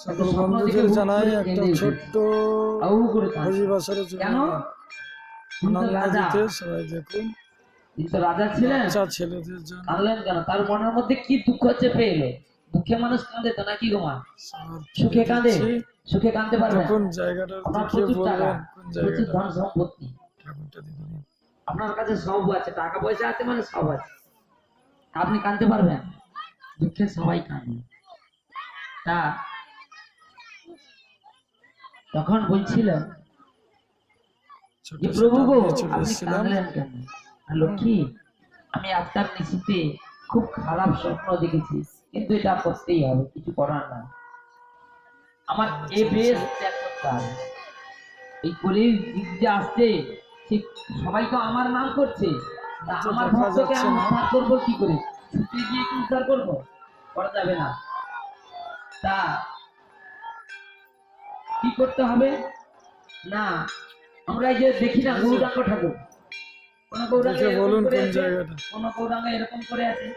সকল বন্ধুদের জানাই একটা ছোট্ট বছরের জন্য আনন্দ দিতে সবাই দেখুন। কিন্তু রাজা ছিলেন, বাচ্চা ছেলেদের জন্য কাঁদলেন কেন? তার মনের মধ্যে কি দুঃখ হচ্ছে পেয়ে? দুঃখে মানুষ কাঁদে তো নাকি গো মা? সুখে কাঁদে? সুখে কাঁদতে পারবে? কোন জায়গাটা আপনার দেখিয়ে প্রচুর টাকা, বলবেন কোন প্রচুর জায়গাটা? ধন সম্পত্তি, ঠাকুরটা দেখুন। আপনার কাছে সব আছে, টাকা পয়সা আছে মানে সব আছে, আপনি কাঁদতে পারবেন? দুঃখে সবাই কাঁদে। তা তখন বলছিল যে প্রভু গো আপনি কাঁদলেন কেন? লক্ষ্মী, আমি আজকাল নিশিতে খুব খারাপ স্বপ্ন দেখেছি, কিন্তু এটা করতেই হবে, কিছু করার না। আমার এ বেশ ত্যাগ করতে হবে। এই কলির যুগ যে আসছে, সে সবাই তো আমার নাম করছে, তা আমার ভক্তকে আমি উদ্ধার করবো কি করে? ছুটে গিয়ে কি উদ্ধার করবো? করা যাবে না। তা কি করতে হবে? না, আমরা এই যে দেখি না গৌরাঙ্গ ঠাকুর, কোন গৌরাঙ্গ এরকম করে আছে, কোন গৌরাঙ্গ এরকম করে আছে,